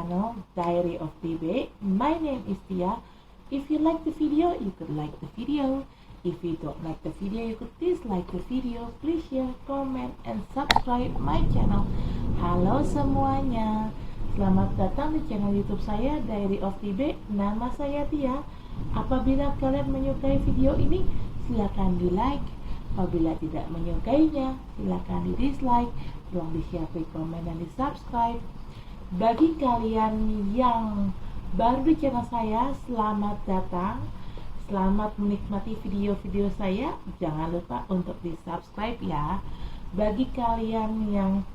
channel Diary of TB. My name is Tia. If you like the video, you could like the video. If you don't like the video, you could dislike the video. Please share, comment, and subscribe my channel. Halo semuanya, selamat datang di channel YouTube saya Diary of TB. Nama saya Tia. Apabila kalian menyukai video ini, silakan di like. Apabila tidak menyukainya, silakan di dislike. Tolong di share, komen, dan di subscribe. Bagi kalian yang baru di channel saya, selamat datang. Selamat menikmati video-video saya. Jangan lupa untuk di subscribe ya. Bagi kalian yang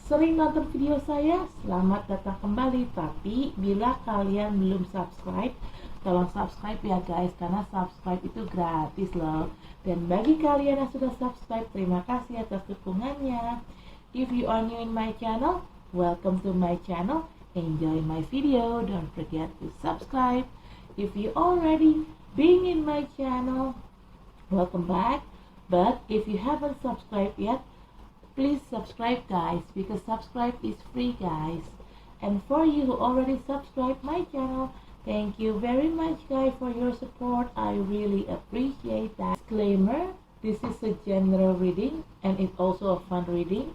sering nonton video saya, selamat datang kembali. Tapi bila kalian belum subscribe, tolong subscribe ya guys, karena subscribe itu gratis loh. Dan bagi kalian yang sudah subscribe, terima kasih atas dukungannya. If you are new in my channel, welcome to my channel. Enjoy my video. Don't forget to subscribe. If you already been in my channel, welcome back. But if you haven't subscribed yet, please subscribe guys, because subscribe is free guys. And for you who already subscribed my channel, thank you very much guys for your support. I really appreciate that. Disclaimer, this is a general reading and it's also a fun reading.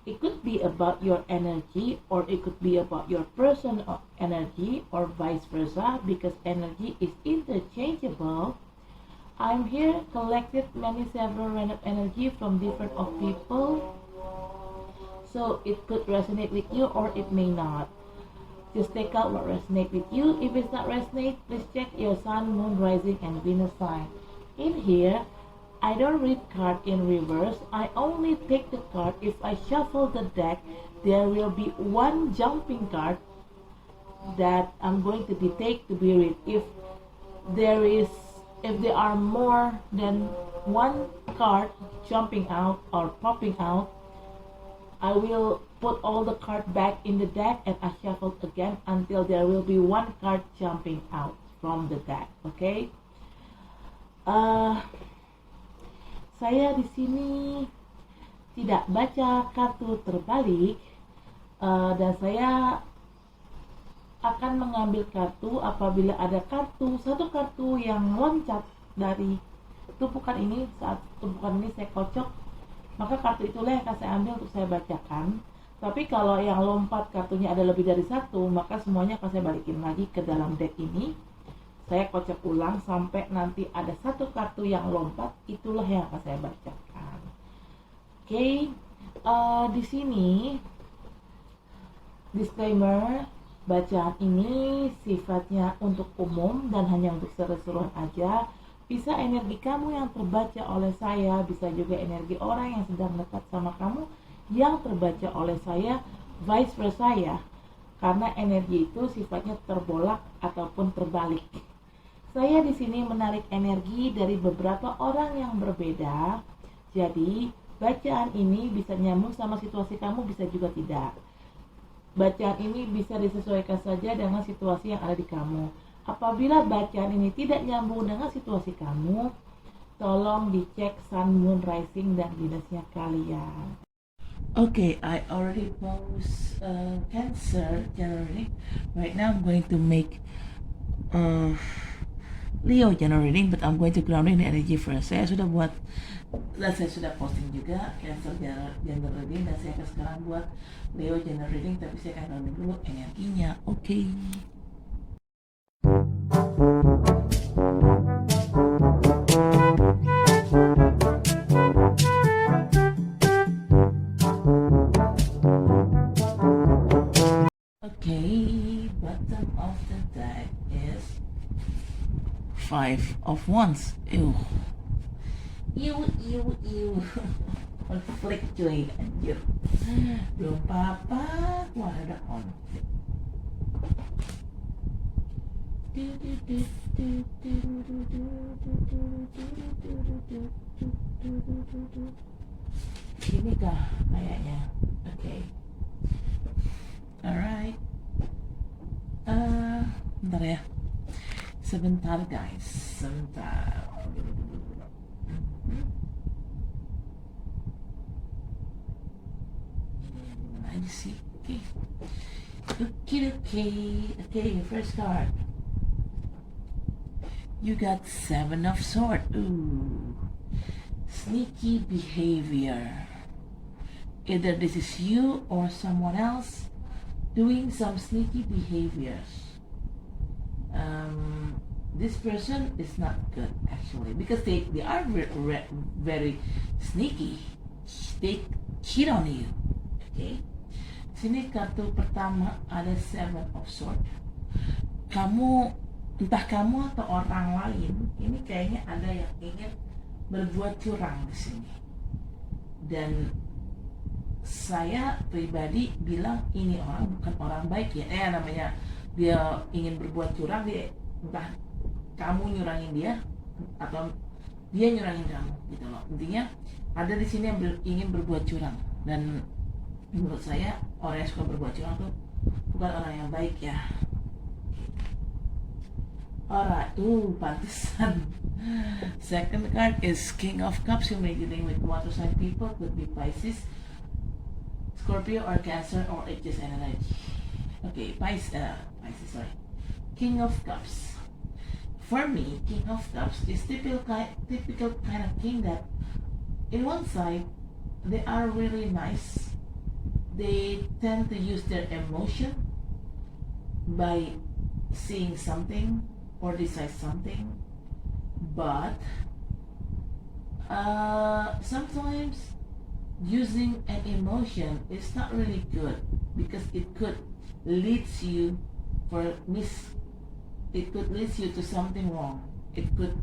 It could be about your energy, or it could be about your personal energy, or vice versa, because energy is interchangeable. I'm here collected several random energy from different of people, so it could resonate with you or it may not. Just take out what resonates with you. If it's not resonate, please check your sun, moon, rising, and Venus sign. In here, I don't read card in reverse. I only take the card. If I shuffle the deck, there will be one jumping card that I'm going to take to be read. If there are more than one card jumping out or popping out, I will put all the cards back in the deck and I shuffle again until there will be one card jumping out from the deck. Okay? Saya di sini tidak baca kartu terbalik, dan saya akan mengambil kartu apabila ada satu kartu yang loncat dari tumpukan ini. Saat tumpukan ini saya kocok, maka kartu itulah yang akan saya ambil untuk saya bacakan. Tapi kalau yang lompat kartunya ada lebih dari satu, maka semuanya akan saya balikin lagi ke dalam deck ini. Saya kocok ulang sampai nanti ada satu kartu yang lompat, itulah yang akan saya bacakan. Oke, di sini disclaimer, bacaan ini sifatnya untuk umum dan hanya untuk seru-seruan aja. Bisa energi kamu yang terbaca oleh saya, bisa juga energi orang yang sedang dekat sama kamu yang terbaca oleh saya, vice versa ya. Karena energi itu sifatnya terbolak ataupun terbalik. Saya di sini menarik energi dari beberapa orang yang berbeda. Jadi, bacaan ini bisa nyambung sama situasi kamu, bisa juga tidak. Bacaan ini bisa disesuaikan saja dengan situasi yang ada di kamu. Apabila bacaan ini tidak nyambung dengan situasi kamu, tolong dicek sun, moon, rising, dan Venusnya kalian. Okay, I already post Cancer January. Right now I'm going to make Leo general reading, but I'm going to grounding the energy first. Saya sudah buat dan saya sudah posting juga Cancer general reading, dan saya akan sekarang buat Leo general reading, tapi saya akan grounding dulu energinya. Oke. Okay, bottom of the deck is Five of Wands. Ew. Konflik cuy, anjir. Belum apa-apa, wah ada konflik. Ini kah kayaknya. Oke. Alright. Bentar ya. Sebentar guys, sebentar. Aja sih. Oke. Okay, first card. You got 7 of Swords. Ooh. Sneaky behavior. Either this is you or someone else doing some sneaky behaviors. This person is not good actually because they are very sneaky. They cheat on you. Okay. Sini kartu pertama ada 7 of Swords. Entah kamu atau orang lain, ini kayaknya ada yang ingin berbuat curang di sini. Dan saya pribadi bilang ini orang bukan orang baik ya. Namanya dia ingin berbuat curang, dia entah kamu nyurangin dia atau dia nyurangin kamu gitu loh. Intinya ada di sini yang ingin berbuat curang, dan menurut saya orang yang suka berbuat curang tuh bukan orang yang baik ya. Alright, pantesan. Second card is King of Cups. You may be dealing with water sign people, could be Pisces, Scorpio, or Cancer, or Aries energy. Okay, Pisces, sorry. King of Cups. For me, King of Cups is typical kind of king that, in one side, they are really nice. They tend to use their emotion by seeing something or decide something, but sometimes using an emotion is not really good because it could lead you to something wrong. It could,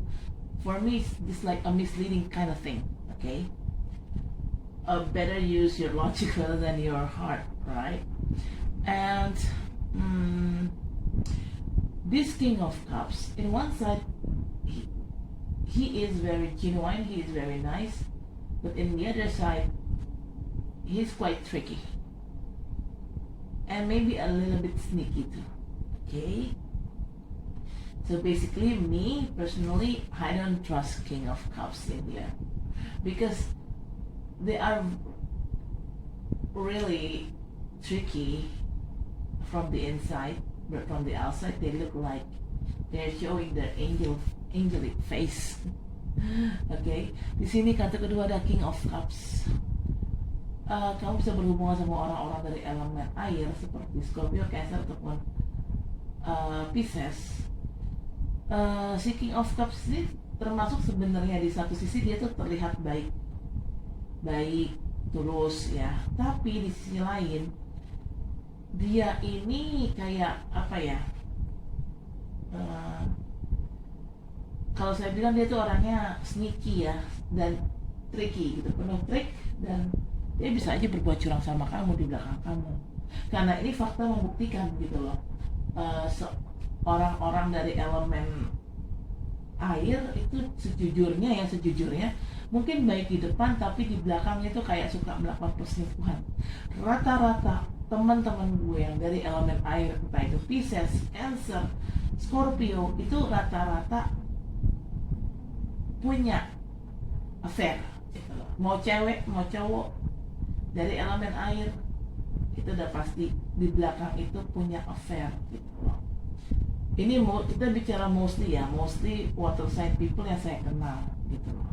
for me, it's like a misleading kind of thing. Okay, better use your logic rather than your heart, right? And this King of Cups, in one side, he is very genuine, he is very nice, but in the other side, he's quite tricky. And maybe a little bit sneaky too. Okay? So basically, me, personally, I don't trust King of Cups in here. Because they are really tricky from the inside, but from the outside they look like they're showing their angelic face. Okay, di sini kartu kedua ada King of Cups. Kamu bisa berhubungan sama orang-orang dari elemen air seperti Scorpio, Cancer, ataupun Pisces. Si King of Cups ini termasuk sebenarnya di satu sisi dia tuh terlihat baik, tulus ya. Tapi di sisi lain dia ini kayak apa ya? Kalau saya bilang dia tuh orangnya sneaky ya dan tricky gitu, penuh trik, dan dia bisa aja berbuat curang sama kamu di belakang kamu. Karena ini fakta membuktikan gitu loh. Orang-orang dari elemen air itu sejujurnya mungkin baik di depan, tapi di belakang itu kayak suka melakukan perselingkuhan. Rata-rata teman-teman gue yang dari elemen air, entah itu Pisces, Cancer, Scorpio, itu rata-rata punya affair gitu loh. Mau cewek mau cowok dari elemen air itu udah pasti di belakang itu punya affair gitu loh. Ini kita bicara mostly water sign people yang saya kenal gitu loh.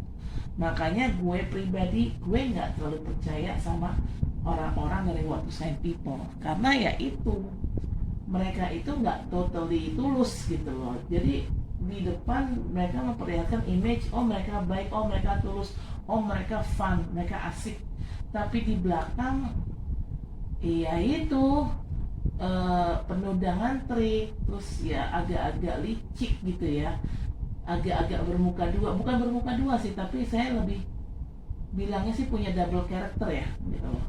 Makanya gue pribadi gue nggak terlalu percaya sama orang-orang dari water sign people, karena ya itu mereka itu nggak totally tulus gitu loh. Jadi di depan mereka memperlihatkan image, oh mereka baik, oh mereka tulus, oh mereka fun, mereka asik, tapi di belakang iya itu penuh dengan trik, terus ya agak-agak licik gitu ya, agak-agak bermuka dua, bukan bermuka dua sih, tapi saya lebih bilangnya sih punya double character ya gitu loh.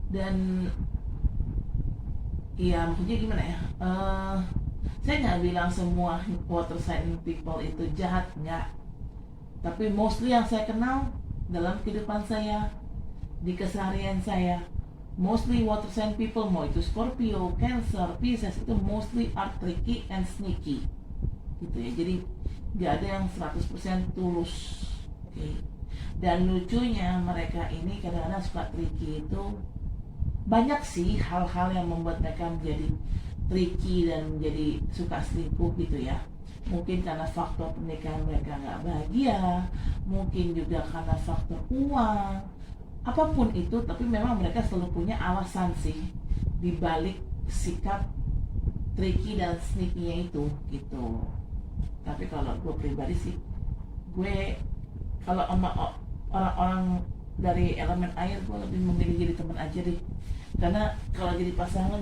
Dan ya maksudnya gimana ya, saya nggak bilang semua water sign people itu jahat, nggak, tapi mostly yang saya kenal dalam kehidupan saya, di keseharian saya, mostly water sign people, mau itu Scorpio, Cancer, Pisces, itu mostly are tricky and sneaky gitu ya. Jadi nggak ada yang 100% tulus. Okay. Dan lucunya mereka ini kadang-kadang suka tricky itu banyak sih hal-hal yang membuat mereka menjadi tricky dan menjadi suka selingkuh gitu ya. Mungkin karena faktor pernikahan mereka nggak bahagia, mungkin juga karena faktor uang, apapun itu, tapi memang mereka selalu punya alasan sih di balik sikap tricky dan sneaky-nya itu gitu. Tapi kalau gue pribadi sih, gue kalau sama orang-orang dari elemen air, gue lebih memilih jadi teman aja deh. Karena kalau jadi pasangan,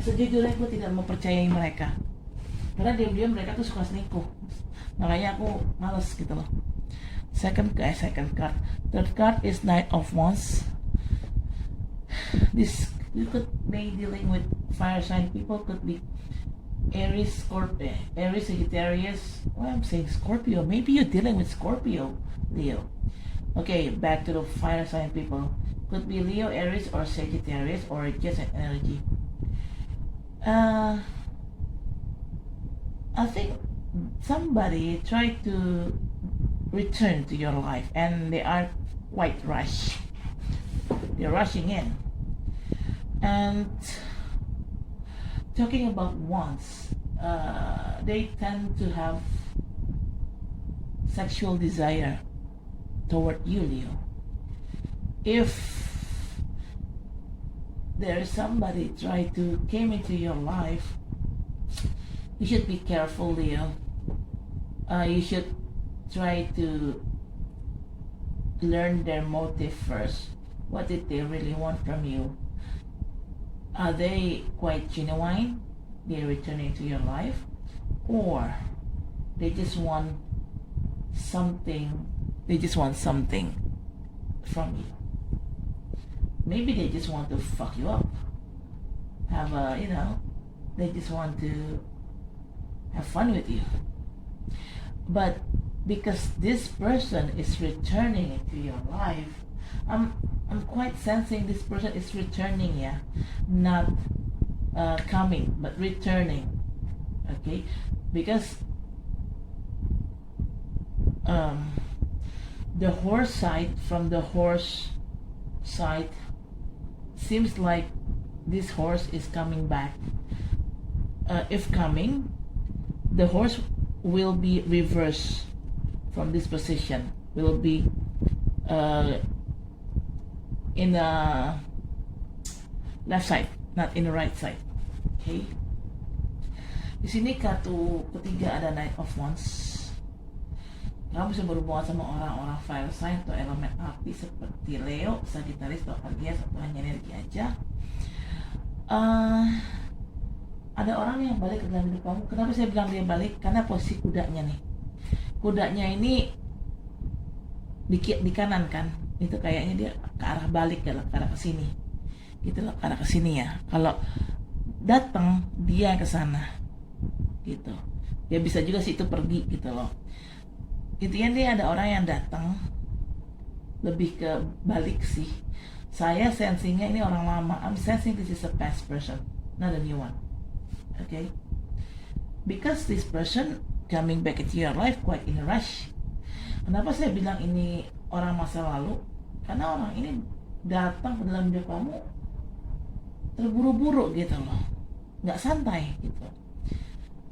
sejujurnya gue tidak mempercayai mereka. Karena diam-diam mereka tuh suka selingkuh. Makanya aku males gitu loh. Second card. Third card is Knight of Wands. This, you could be dealing with fire sign people, could be Aries, Scorpio, Aries, Sagittarius. Well, I'm saying Scorpio. Maybe you're dealing with Scorpio, Leo. Okay, back to the fire sign people. Could be Leo, Aries, or Sagittarius, or just an energy. I think somebody tried to return to your life, and they are quite rushed. They're rushing in. And talking about wands, they tend to have sexual desire toward you, Leo. If there is somebody try to came into your life, you should be careful, Leo. You should try to learn their motive first. What did they really want from you? Are they quite genuine? They're returning to your life? Or they just want something from you? Maybe they just want to fuck you up. They just want to have fun with you. But because this person is returning into your life, I'm quite sensing this person is returning, yeah, not coming, but returning. Okay, because the horse side, from the horse side, seems like this horse is coming back. If coming, the horse will be reversed from this position, will be in the left side, not in the right side. Okay. Di sini kartu ketiga ada Knight of Wands. Kamu bisa berhubungan sama orang-orang fire sign atau elemen api seperti Leo, Sagittarius, atau Aries, atau hanya energi aja. Ada orang yang balik ke dalam hidup kamu. Kenapa saya bilang dia balik? Karena posisi kudanya nih. Kudanya ini di kanan kan. Itu kayaknya dia ke arah balik, ke arah ke sini. Gitu loh, ke arah ke sini ya. Kalau datang dia ke sana. Gitu. Ya bisa juga sih itu pergi gitu loh. Intinya dia ada orang yang datang, lebih ke balik sih. Saya sensingnya ini orang lama. I'm sensing this is a past person, not a new one. Okay, because this person coming back into your life quite in a rush. Kenapa saya bilang ini orang masa lalu? Karena orang ini datang ke dalam hidup kamu terburu-buru gitu loh, nggak santai gitu.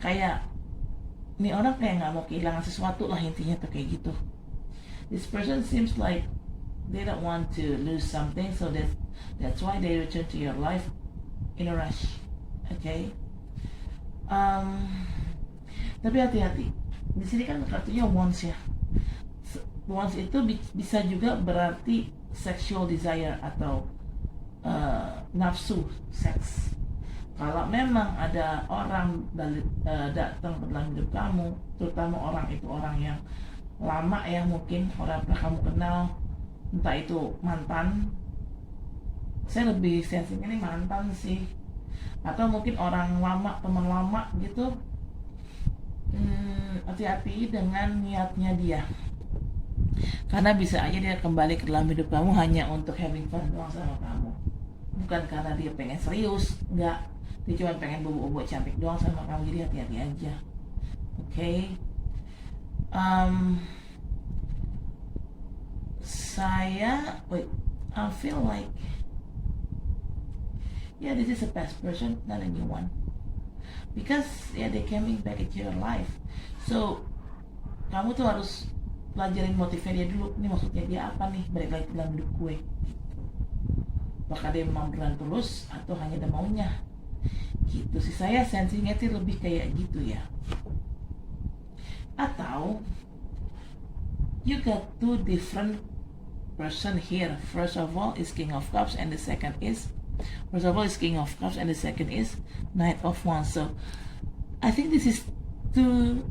Kayak ini orang kayak nggak mau kehilangan sesuatu lah, intinya tuh kayak gitu. This person seems like they don't want to lose something, so that's why they return to your life in a rush. Okay. Tapi hati-hati. Di sini kan kartunya Wands ya. Wands itu bisa juga berarti sexual desire atau nafsu seks. Kalau memang ada orang datang ke dalam hidup kamu, terutama orang itu orang yang lama ya, mungkin orang pernah kamu kenal, entah itu mantan. Saya lebih sensing ini mantan sih, atau mungkin orang lama, teman lama gitu. Hati-hati dengan niatnya dia, karena bisa aja dia kembali ke dalam hidup kamu hanya untuk having fun doang sama kamu, bukan karena dia pengen serius. Enggak, dia cuma pengen bobo-bobo cantik doang sama kamu. Jadi hati-hati aja. Okay. I feel like yeah, this is a past person, not a new one. Because yeah, they coming back into your life. So kamu tuh harus pelajarin motifnya dia dulu. Ini maksudnya dia apa nih, balik lagi dalam hidup gue. Apakah dia memang beneran tulus atau hanya ada maunya? Gitu sih, saya sensingnya sih lebih kayak gitu ya. Atau you got two different person here. First of all is King of Cups, and the second is King of Cups, and the second is Knight of Wands. So I think this is two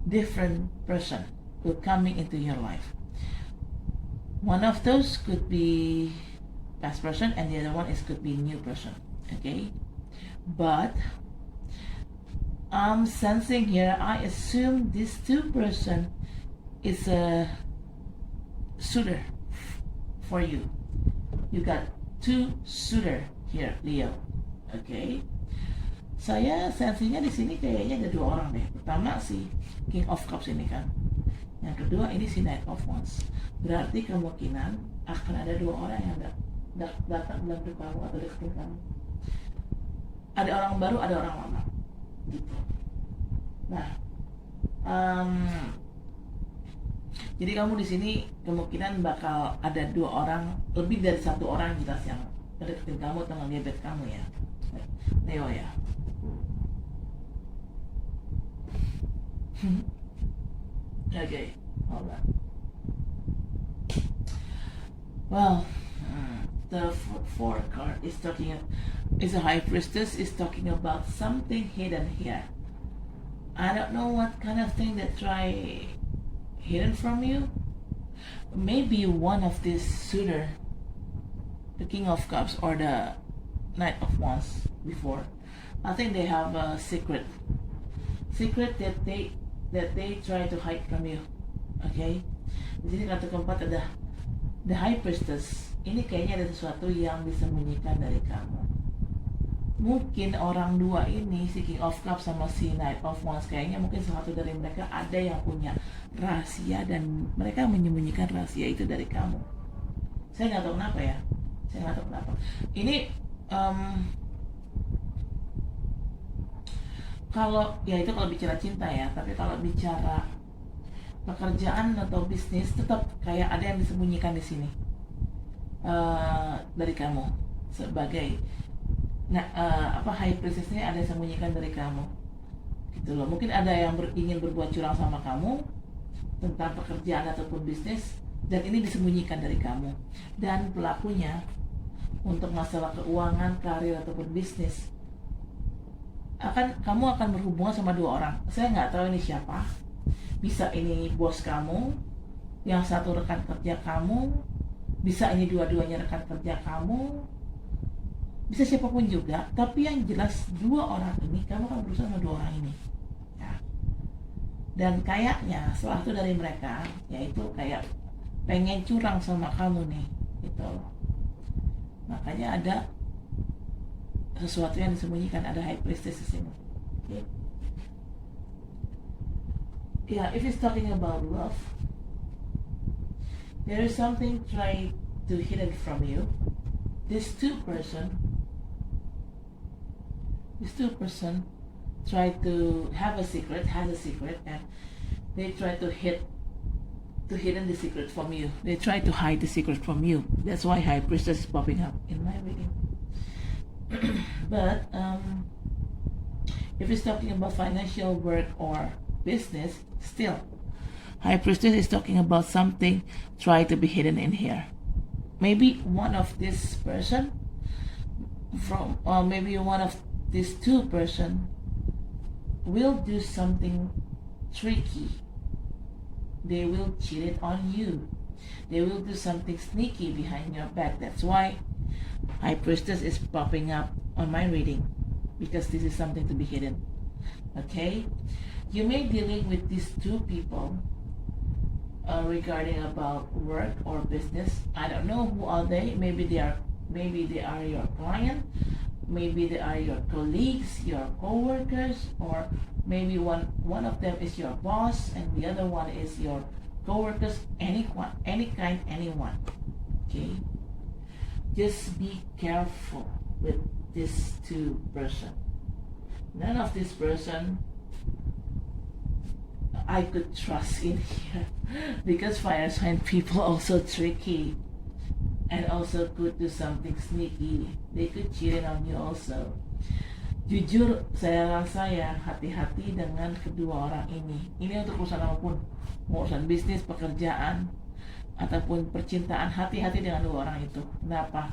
different person who coming into your life. One of those could be past person, and the other one could be new person. Okay, but I'm sensing here, I assume this two person is a suitor for you. You got two suitor here, Leo. Okay, saya sensingnya di sini kayaknya ada dua orang deh. Pertama si King of Cups ini kan, yang kedua ini si Knight of Wands. Berarti kemungkinan akan ada dua orang yang datang dalam hidup kamu atau deketin kamu. Ada orang baru, ada orang lama, gitu. Nah, jadi kamu di sini kemungkinan bakal ada dua orang, lebih dari satu orang jelas yang deketin kamu atau ngegebet kamu ya, Leo ya. Okay, hold on. Well, the fourth card is a High Priestess, is talking about something hidden here. I don't know what kind of thing that try hidden from you. Maybe one of this suitor, the King of Cups or the Knight of Wands before, I think they have a secret that they try to hide from you. Okay, di sini kartu keempat ada the High Priestess. Ini kayaknya ada sesuatu yang disembunyikan dari kamu. Mungkin orang dua ini, si King of Cups sama si Knight of Wands, kayaknya mungkin salah satu dari mereka ada yang punya rahasia dan mereka menyembunyikan rahasia itu dari kamu. Saya nggak tahu kenapa ya. Ini kalau ya itu kalau bicara cinta ya, tapi kalau bicara pekerjaan atau bisnis tetap kayak ada yang disembunyikan di sini dari kamu sebagai High Priestess-nya ada yang disembunyikan dari kamu gitu loh. Mungkin ada yang ingin berbuat curang sama kamu tentang pekerjaan ataupun bisnis, dan ini disembunyikan dari kamu. Dan pelakunya untuk masalah keuangan, karir ataupun bisnis, kamu akan berhubungan sama dua orang. Saya nggak tahu ini siapa. Bisa ini bos kamu, yang satu rekan kerja kamu, bisa ini dua-duanya rekan kerja kamu, bisa siapapun juga. Tapi yang jelas dua orang ini, kamu akan berusaha sama dua orang ini ya. Dan kayaknya salah satu dari mereka yaitu kayak pengen curang sama kamu nih gitu. Makanya ada sesuatu yang disembunyikan, ada High Priestess di sini. Okay. Yeah, if it's talking about love, there is something trying to hidden from you. This two person try to have a secret, has a secret, and they try to hidden the secret from you. They try to hide the secret from you. That's why High Priestess is popping up in my reading. But if it's talking about financial work or business, still High Priestess is talking about something try to be hidden in here. Maybe one of this person maybe one of these two person will do something tricky. They will cheat it on you. They will do something sneaky behind your back. That's why High Priestess is popping up on my reading, because this is something to be hidden. Okay, you may dealing with these two people regarding about work or business. I don't know who are they. Maybe they are your client. Maybe they are your colleagues, your co-workers, or maybe one of them is your boss and the other one is your co-workers. Anyone. Okay, just be careful with these two person. None of this person I could trust in here because fire sign people also tricky and also could do something sneaky. They could cheat on you also. Jujur, saya rasa ya hati-hati dengan kedua orang ini. Ini untuk urusan apapun, urusan bisnis, pekerjaan, ataupun percintaan. Hati-hati dengan dua orang itu. Kenapa?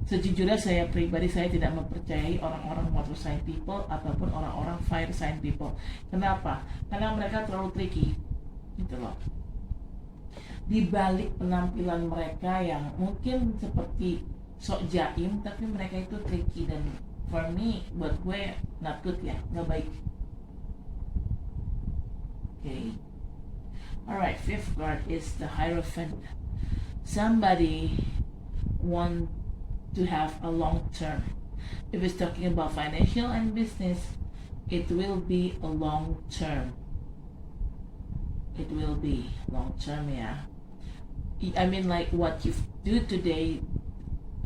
Sejujurnya saya pribadi, saya tidak mempercayai orang-orang water sign people ataupun orang-orang fire sign people. Kenapa? Karena mereka terlalu tricky. Gitu loh. Di balik penampilan mereka yang mungkin seperti sok jaim, tapi mereka itu tricky dan for me, buat gue not good ya, nggak baik. Okay. Alright, fifth card is the Hierophant. Somebody want to have a long term. If it's talking about financial and business, it will be a long term. It will be long term, yeah. I mean, like what you do today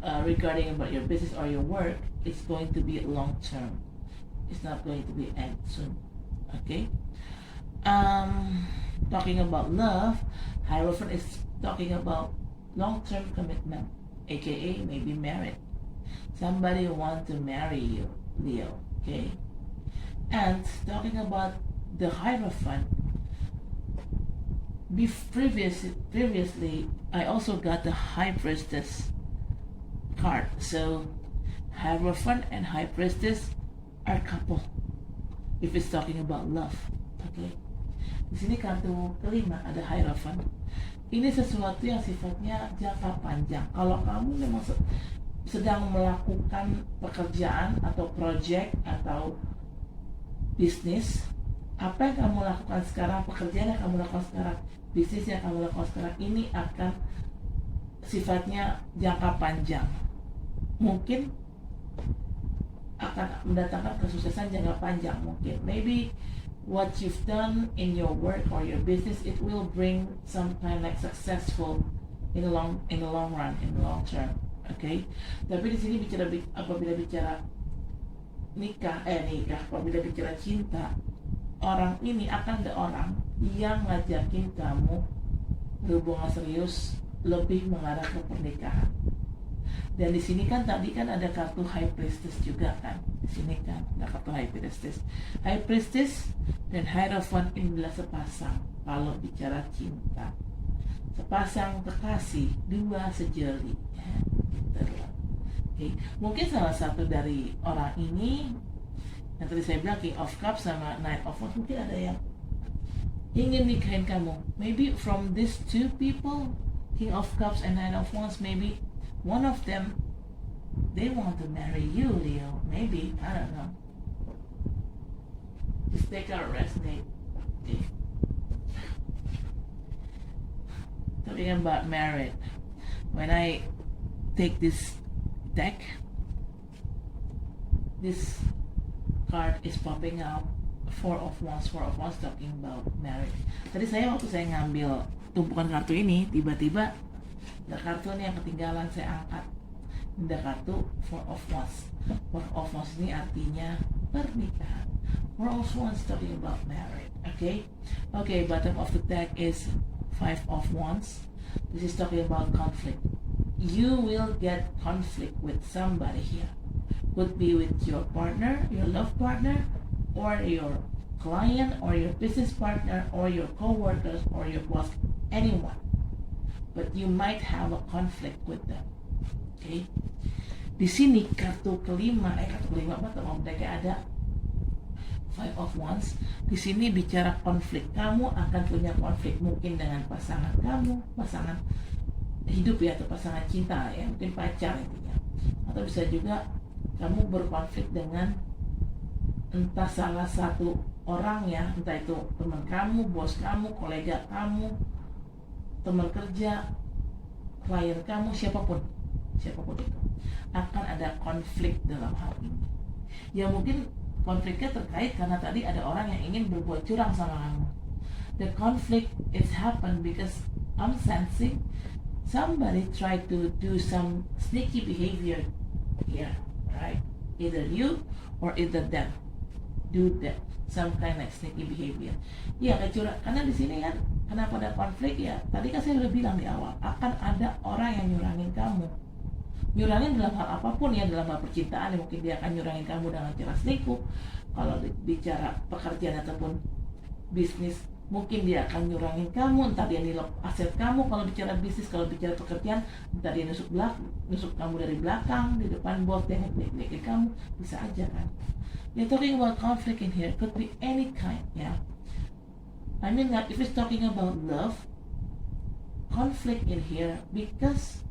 regarding about your business or your work, it's going to be long term. It's not going to be end soon. Okay. Talking about love, Hierophant is talking about long term commitment, aka maybe married. Somebody want to marry you, Leo. Okay. And talking about the Hierophant, previously I also got the High Priestess card. So Hierophant and High Priestess are couple if it's talking about love. Okay. Di sini kartu kelima ada Hierophant. Ini sesuatu yang sifatnya jangka panjang. Kalau kamu memang sedang melakukan pekerjaan atau project atau bisnis, apa yang kamu lakukan sekarang, pekerjaan yang kamu lakukan sekarang, bisnis yang kamu lakukan sekarang, ini akan sifatnya jangka panjang. Mungkin akan mendatangkan kesuksesan jangka panjang mungkin. Maybe what you've done in your work or your business, it will bring some kind like successful in the long run, in the long term. Okay? Tapi di sini apabila bicara nikah, apabila bicara cinta, orang ini akan ada orang yang ngajakin kamu berhubungan serius lebih mengarah ke pernikahan. Dan di sini kan tadi kan ada kartu High Priestess juga kan. Di sini kan ada kartu High Priestess. High Priestess dan Hierophant ini adalah sepasang kalau bicara cinta. Sepasang kekasih, dua sejoli. Okay. Mungkin salah satu dari orang ini yang tadi saya bilang King of Cups sama Knight of Wands, mungkin ada yang ingin nikahin kamu. Maybe from these two people, King of Cups and Knight of Wands, maybe one of them, they want to marry you, Leo. Maybe, I don't know. Just take out resonate. Okay. Talking about marriage, when I take this deck, this card is popping out. Four of Wands talking about marriage. Tadi waktu saya ngambil tumpukan kartu ini, tiba-tiba ada kartu ini yang ketinggalan, saya angkat. Ada kartu Four of Wands. Four of Wands ini artinya pernikahan. Four of Wands talking about marriage. Okay, bottom of the deck is Five of Wands. This is talking about conflict. You will get conflict with somebody here. Could be with your partner, your love partner, or your client, or your business partner, or your co-workers, or your boss, anyone. But you might have a conflict with them. Okay. Di sini kartu kelima bottom deck ada Five of Wands. Di sini bicara konflik. Kamu akan punya konflik mungkin dengan pasangan kamu, pasangan hidup ya, atau pasangan cinta ya, mungkin pacar intinya. Atau bisa juga kamu berkonflik dengan entah salah satu orang ya, entah itu teman kamu, bos kamu, kolega kamu, teman kerja, klien kamu, siapapun itu akan ada konflik dalam hal ini. Ya mungkin konfliknya terkait karena tadi ada orang yang ingin berbuat curang sama kamu. The conflict is happen because I'm sensing somebody tried to do some sneaky behavior here, right? either you or either them do that some kind of sneaky behavior. Ya karena di sini kan kenapa ada konflik ya? Tadi kan saya udah bilang di awal akan ada orang yang nyurangin kamu. Nyurangin dalam hal apapun ya, dalam hal percintaan ya, mungkin dia akan nyurangin kamu dengan cara selingkuh. Kalau bicara pekerjaan ataupun bisnis, mungkin dia akan nyurangin kamu, entah dia nilai aset kamu. Kalau bicara bisnis, kalau bicara pekerjaan, entah dia nusuk kamu dari belakang, di depan bos, dia ngek kamu, bisa aja kan. You're talking about conflict in here, could be any kind, ya. I mean that if it's talking about love, conflict in here because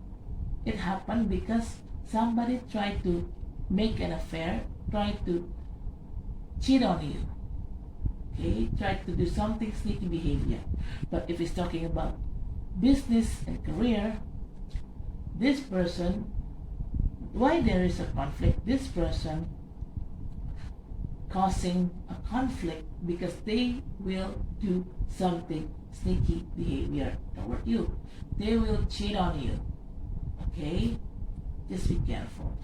it happened because somebody tried to make an affair, tried to cheat on you. Okay, tried to do something sneaky behavior. But if it's talking about business and career, this person, why there is a conflict, this person causing a conflict because they will do something sneaky behavior toward you. They will cheat on you. Okay, just be careful.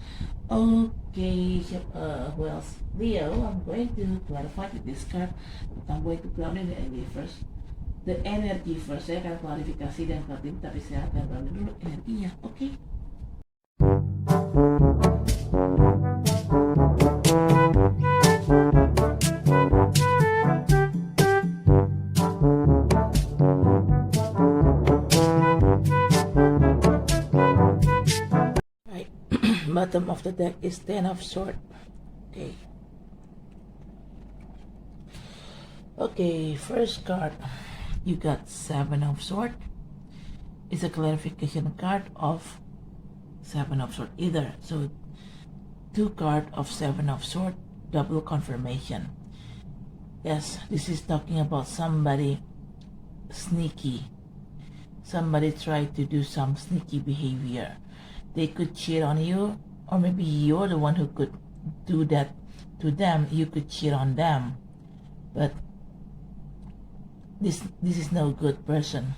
Okay, who else? Leo, I'm going to clarify with this card. I'm going to ground in the energy first. The energy first. Saya akan klarifikasi dan carding, tapi saya akan ground dulu energinya. Okay. Bottom of the deck is 10 of Swords. Okay, first card, you got 7 of Swords. It's a clarification card of 7 of Swords either. So 2 card of 7 of Swords, double confirmation. Yes, this is talking about somebody sneaky. Somebody tried to do some sneaky behavior. They could cheat on you, or maybe you're the one who could do that to them. You could cheat on them, but this is no good person.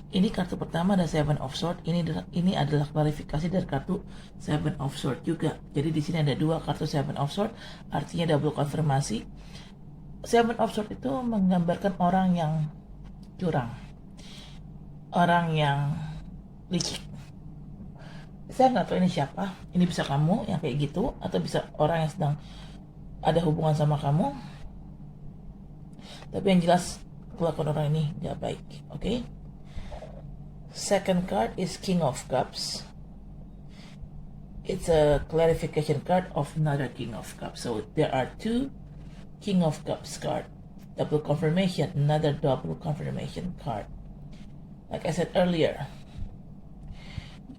Ini kartu pertama ada 7 of Swords. Ini adalah klarifikasi dari kartu 7 of Swords juga. Jadi di sini ada 2 kartu 7 of Swords, artinya double konfirmasi. 7 of Swords itu menggambarkan orang yang curang, orang yang licik. Saya nggak tahu ini siapa. Ini bisa kamu yang kayak gitu, atau bisa orang yang sedang ada hubungan sama kamu. Tapi yang jelas kelakuan orang ini nggak baik. Okay? Second card is King of Cups. It's a clarification card of another King of Cups. So there are 2 King of Cups card. Double confirmation, another double confirmation card. Like I said earlier,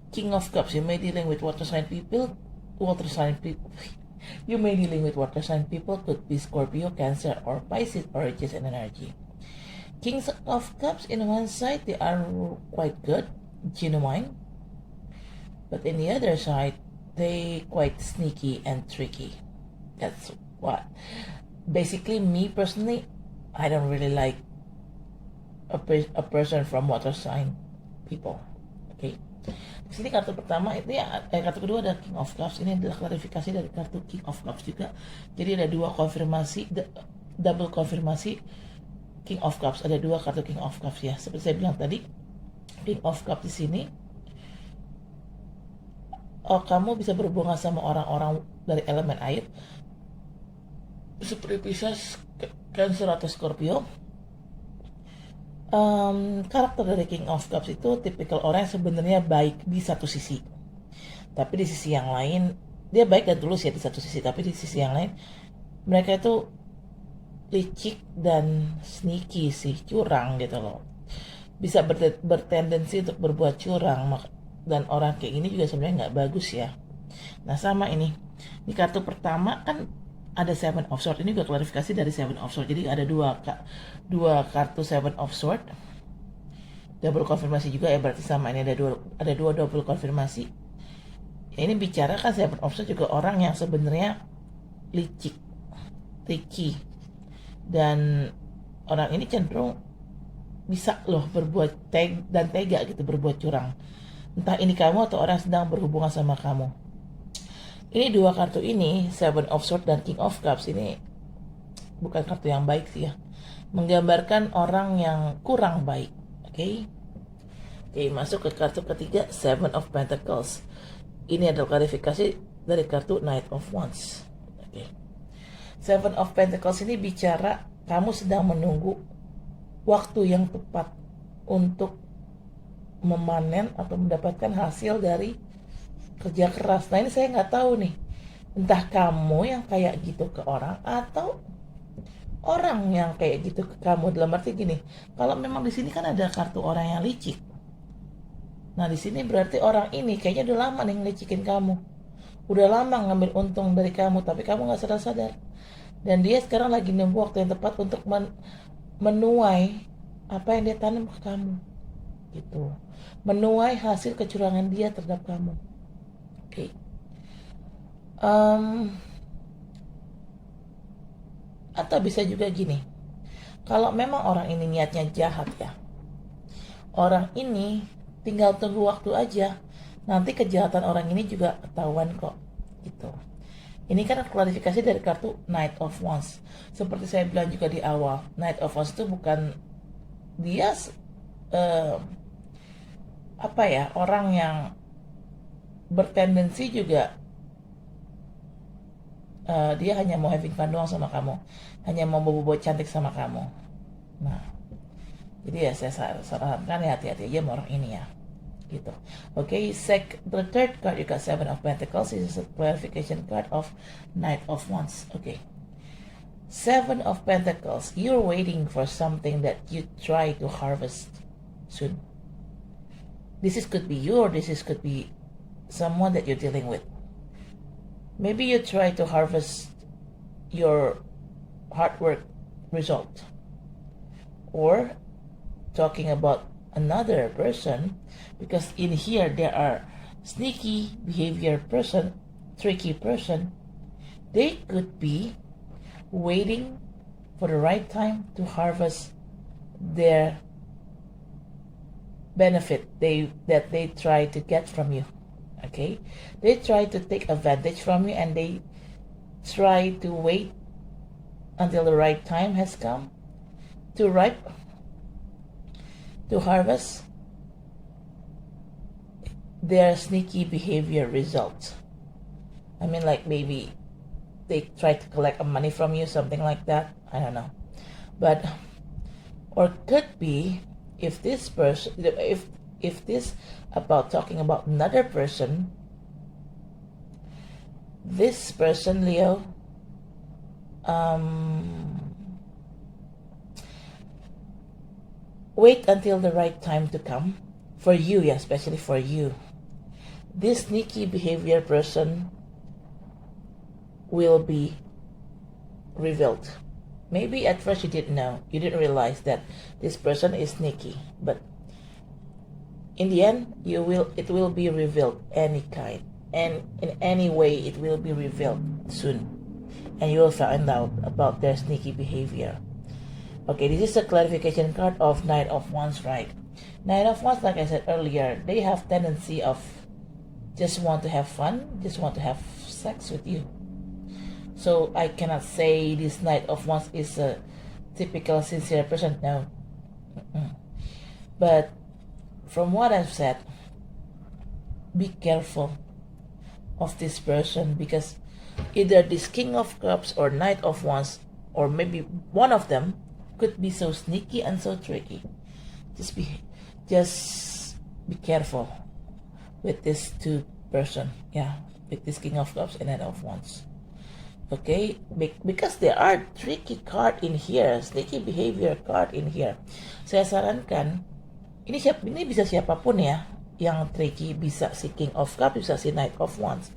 King of Cups, you may dealing with water sign people. You may dealing with water sign people, could be Scorpio, Cancer, or Pisces origins and energy. Kings of Cups, in one side, they are quite good, genuine. But in the other side, they quite sneaky and tricky. That's what. Basically, me personally, I don't really like a person from water sign people. Okay. Di sini kartu pertama itu ya, kartu kedua ada King of Cups. Ini adalah klarifikasi dari kartu King of Cups juga. Jadi ada 2 konfirmasi, double konfirmasi King of Cups. Ada 2 kartu King of Cups ya. Seperti saya bilang tadi, King of Cups di sini, kamu bisa berhubungan sama orang-orang dari elemen air, seperti Pisces, Cancer atau Scorpio. Karakter dari King of Cups itu tipikal orang yang sebenarnya baik di satu sisi, tapi di sisi yang lain dia baik dan tulus ya di satu sisi, tapi di sisi yang lain mereka itu licik dan sneaky sih, curang gitu loh. Bisa bertendensi untuk berbuat curang, dan orang kayak gini juga sebenarnya nggak bagus ya. Nah sama ini kartu pertama kan ada 7 of Swords. Ini juga klarifikasi dari 7 of Swords. Jadi ada 2 kartu 7 of Swords. Double konfirmasi juga ya, berarti sama ini ada dua double konfirmasi. Ini bicara kan 7 of Swords juga orang yang sebenarnya licik, tricky. Dan orang ini cenderung bisa loh berbuat tega gitu, berbuat curang. Entah ini kamu atau orang yang sedang berhubungan sama kamu. Ini dua kartu ini, Seven of Swords dan King of Cups, ini bukan kartu yang baik sih ya. Menggambarkan orang yang kurang baik. Oke. Oke, masuk ke kartu ketiga, Seven of Pentacles. Ini adalah klarifikasi dari kartu Knight of Wands. Oke. Seven of Pentacles ini bicara kamu sedang menunggu waktu yang tepat untuk memanen atau mendapatkan hasil dari kerja keras. Nah ini saya nggak tahu nih, entah kamu yang kayak gitu ke orang atau orang yang kayak gitu ke kamu. Dalam arti gini, kalau memang di sini kan ada kartu orang yang licik. Nah di sini berarti orang ini kayaknya udah lama nih ngelicikin kamu, udah lama ngambil untung dari kamu, tapi kamu nggak sadar-sadar. Dan dia sekarang lagi nunggu waktu yang tepat untuk menuai apa yang dia tanam ke kamu, gitu. Menuai hasil kecurangan dia terhadap kamu. Oke. Atau bisa juga gini, kalau memang orang ini niatnya jahat ya, orang ini tinggal tunggu waktu aja, nanti kejahatan orang ini juga ketahuan kok, gitu. Ini kan klarifikasi dari kartu Knight of Wands. Seperti saya bilang juga di awal, Knight of Wands itu bukan dia orang yang bertendensi juga dia hanya mau having fun doang sama kamu, hanya mau bobo-bobo cantik sama kamu. Nah, jadi ya saya sarankan ya hati-hati aja sama orang ini ya, gitu. Okay, the third card you got Seven of Pentacles. This is a clarification card of Knight of Wands. Okay, Seven of Pentacles. You're waiting for something that you try to harvest soon. This could be you, or this could be someone that you're dealing with. Maybe you try to harvest your hard work result, or talking about another person, because in here there are sneaky behavior person, tricky person. They could be waiting for the right time to harvest their benefit that they try to get from you. Okay, they try to take advantage from you, and they try to wait until the right time has come to ripe, to harvest their sneaky behavior results. I mean, like maybe they try to collect money from you, something like that. I don't know, but or could be if this person, if this about talking about another person, this person, Leo, wait until the right time to come for you, yeah, especially for you. This sneaky behavior person will be revealed. Maybe at first you didn't know, you didn't realize that this person is sneaky, but in the end, it will be revealed any kind, and in any way it will be revealed soon, and you will find out about their sneaky behavior. Okay, this is a clarification card of Knight of Wands, right? Knight of Wands, like I said earlier, they have tendency of just want to have fun, just want to have sex with you. So I cannot say this Knight of Wands is a typical sincere person, no. But from what I've said, be careful of this person, because either this King of Cups or Knight of Wands, or maybe one of them, could be so sneaky and so tricky. Just be careful with this two person, yeah, with this King of Cups and Knight of Wands. Okay, because there are tricky card in here, sneaky behavior card in here. Saya sarankan, ini bisa siapapun ya yang tricky, bisa si King of Cups, bisa si Knight of Wands.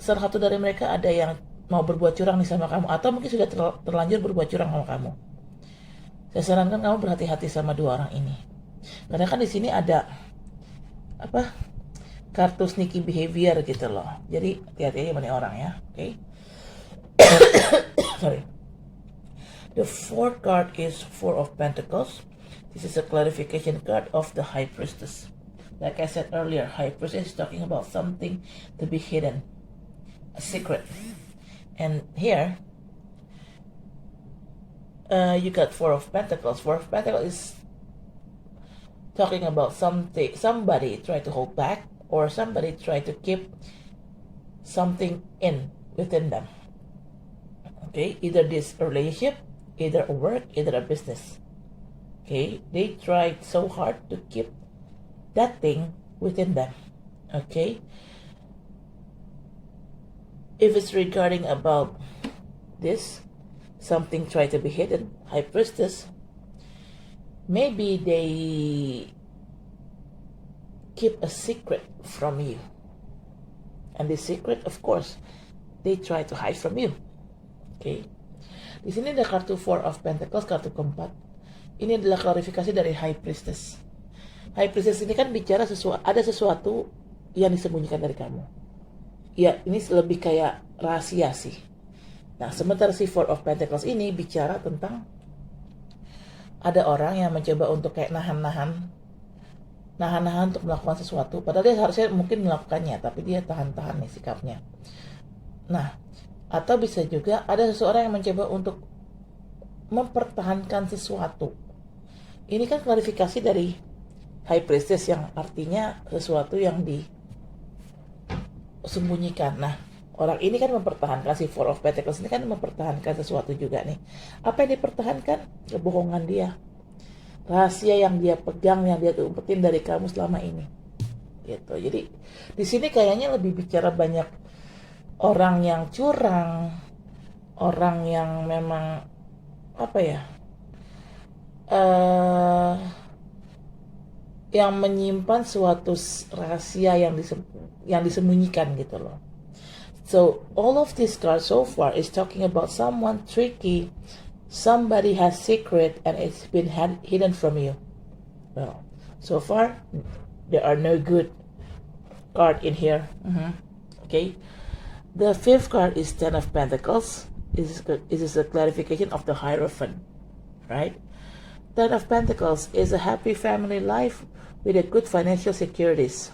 Salah satu dari mereka ada yang mau berbuat curang nih sama kamu, atau mungkin sudah terlanjur berbuat curang sama kamu. Saya sarankan kamu berhati-hati sama dua orang ini, karena kan di sini ada kartu sneaky behavior gitu loh. Jadi hati-hati sama nih orang ya. Okay. Sorry. The fourth card is Four of Pentacles. This is a clarification card of the High Priestess. Like I said earlier, High Priestess is talking about something to be hidden, a secret. And here, you got Four of Pentacles. Four of Pentacles is talking about somebody try to hold back, or somebody try to keep something within them. Okay, either this relationship, either a work, either a business. Okay, they tried so hard to keep that thing within them. Okay, if it's regarding about this, something try to be hidden, High Priestess, maybe they keep a secret from you. And the secret, of course, they try to hide from you. Okay. Di sini ada kartu Four of Pentacles, kartu keempat. Ini adalah klarifikasi dari High Priestess. High Priestess ini kan bicara ada sesuatu yang disembunyikan dari kamu. Ya, ini lebih kayak rahasia sih. Nah, sementara si Four of Pentacles ini bicara tentang ada orang yang mencoba untuk kayak nahan-nahan untuk melakukan sesuatu, padahal dia harusnya mungkin melakukannya, tapi dia tahan-tahan nih sikapnya. Nah, atau bisa juga ada seseorang yang mencoba untuk mempertahankan sesuatu. Ini kan klarifikasi dari High Priestess yang artinya sesuatu yang disembunyikan. Nah, orang ini kan mempertahankan, si Four of Pentacles ini kan mempertahankan sesuatu juga nih. Apa yang dipertahankan? Kebohongan dia. Rahasia yang dia pegang, yang dia umpetin dari kamu selama ini. Gitu. Jadi di sini kayaknya lebih bicara banyak orang yang curang, orang yang memang apa ya, yang menyimpan suatu rahasia yang disembunyikan gitu loh. So all of this card so far is talking about someone tricky, somebody has secret and it's been hidden from you. Well, so far there are no good card in here. Okay. The fifth card is Ten of Pentacles. This is a clarification of the Hierophant, right? Ten of Pentacles is a happy family life with a good financial securities.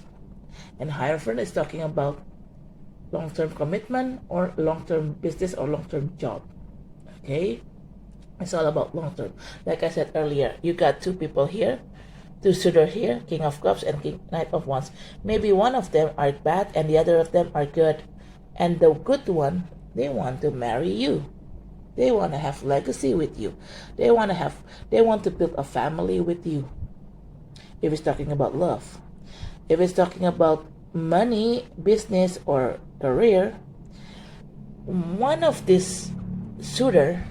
And Hierophant is talking about long-term commitment or long-term business or long-term job. Okay? It's all about long-term. Like I said earlier, you got two people here, two suitor here, King of Cups and Knight of Wands. Maybe one of them are bad and the other of them are good. And the good one, they want to marry you. They want to have legacy with you. They want to build a family with you. If it's talking about love. If it's talking about money, business, or career, one of this suitor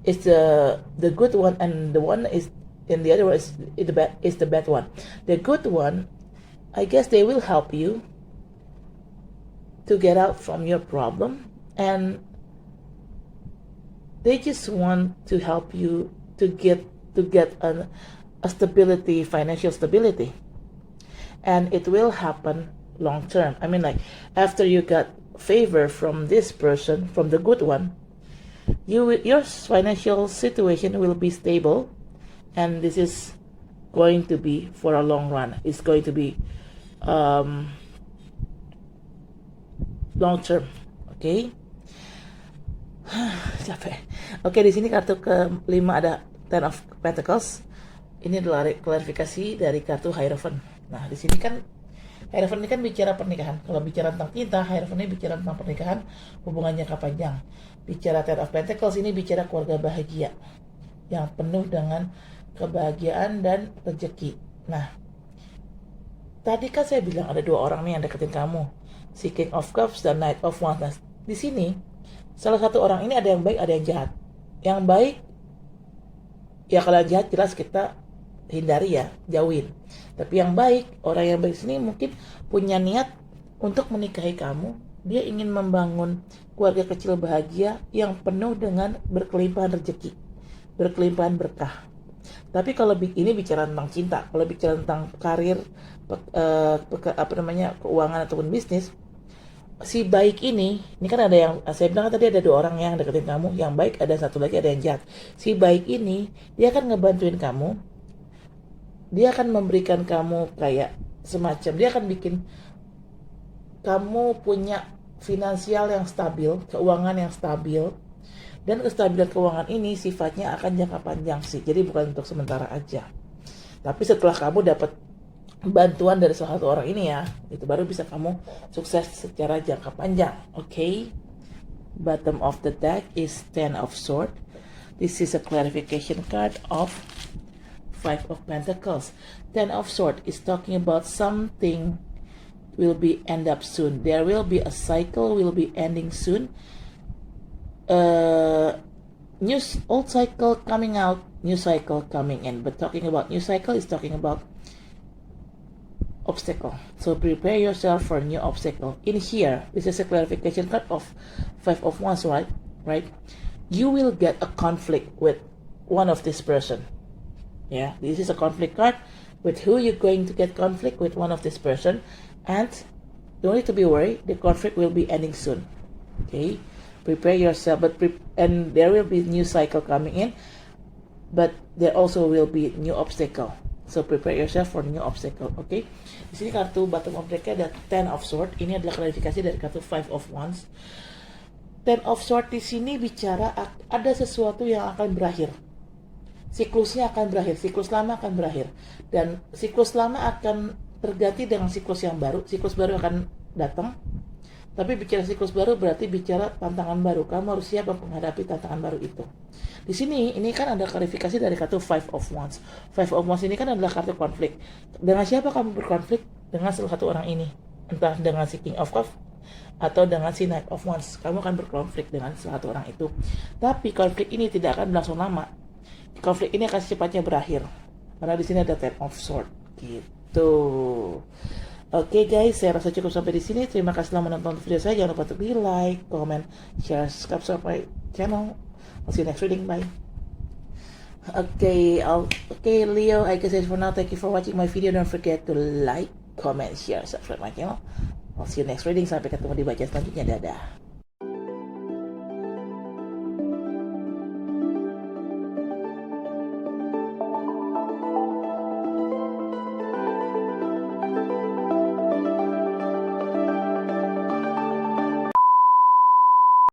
is the good one, and the one is, and the other one is the bad one. The good one, I guess they will help you to get out from your problem, and they just want to help you to get a stability, financial stability, and it will happen long term. I mean, like after you got favor from this person, from the good one, your financial situation will be stable, and this is going to be for a long run. It's going to be long term. Okay. Capek. Oke, di sini kartu ke-5 ada Ten of Pentacles. Ini adalah klarifikasi dari kartu Hierophant. Nah, di sini kan Hierophant ini kan bicara pernikahan. Kalau bicara tentang cinta, Hierophant ini bicara tentang pernikahan, hubungan jangka panjang. Bicara Ten of Pentacles ini bicara keluarga bahagia yang penuh dengan kebahagiaan dan rezeki. Nah, tadi kan saya bilang ada dua orang nih yang deketin kamu, si King of Cups dan Knight of Wands. Nah, di sini salah satu orang ini ada yang baik, ada yang jahat. Yang baik, ya kalau yang jahat jelas kita hindari ya, jauhin. Tapi yang baik, orang yang baik sini mungkin punya niat untuk menikahi kamu. Dia ingin membangun keluarga kecil bahagia yang penuh dengan berkelimpahan rezeki, berkelimpahan berkah. Tapi kalau ini bicara tentang cinta, kalau bicara tentang karir, keuangan ataupun bisnis, si baik ini kan ada yang saya bilang tadi ada dua orang yang deketin kamu, yang baik ada satu lagi, ada yang jahat. Si baik ini dia akan ngebantuin kamu, dia akan memberikan kamu kayak semacam dia akan bikin kamu punya finansial yang stabil, keuangan yang stabil. Dan kestabilan keuangan ini sifatnya akan jangka panjang sih. Jadi bukan untuk sementara aja. Tapi setelah kamu dapat bantuan dari salah satu orang ini ya, itu baru bisa kamu sukses secara jangka panjang. Okay? Bottom of the deck is Ten of Swords. This is a clarification card of Five of Pentacles. Ten of Swords is talking about something will be end up soon. There will be a cycle will be ending soon. New old cycle coming out, new cycle coming in. But talking about new cycle is talking about obstacle. So prepare yourself for a new obstacle. In here, this is a clarification card of Five of Wands, right? You will get a conflict with one of this person. Yeah, this is a conflict card. With who you're going to get conflict with one of this person, and don't need to be worried. The conflict will be ending soon. Okay. Prepare yourself, and there will be new cycle coming in, but there also will be new obstacle. So prepare yourself for new obstacle. Okay. Di sini kartu bottom of deck ada Ten of Swords. Ini adalah klarifikasi dari kartu Five of Wands. Ten of Swords di sini bicara ada sesuatu yang akan berakhir. Siklusnya akan berakhir, siklus lama akan berakhir, dan siklus lama akan terganti dengan siklus yang baru. Siklus baru akan datang. Tapi bicara siklus baru berarti bicara tantangan baru. Kamu harus siap menghadapi tantangan baru itu. Di sini ini kan ada klarifikasi dari kartu Five of Wands. Five of Wands ini kan adalah kartu konflik. Dengan siapa kamu berkonflik? Dengan salah satu orang ini. Entah dengan si King of Cups atau dengan si Knight of Wands. Kamu akan berkonflik dengan salah satu orang itu. Tapi konflik ini tidak akan berlangsung lama. Konflik ini akan secepatnya berakhir. Karena di sini ada Ten of Swords. Gitu. Oke guys, saya rasa cukup sampai di sini. Terima kasih telah menonton video saya. Jangan lupa untuk di like, comment, share, subscribe my channel. I'll see you next reading. Bye. Okay, Leo, I guess that's for now. Thank you for watching my video. Don't forget to like, comment, share, subscribe my channel. I'll see you next reading. Sampai ketemu di baca selanjutnya. Dadah.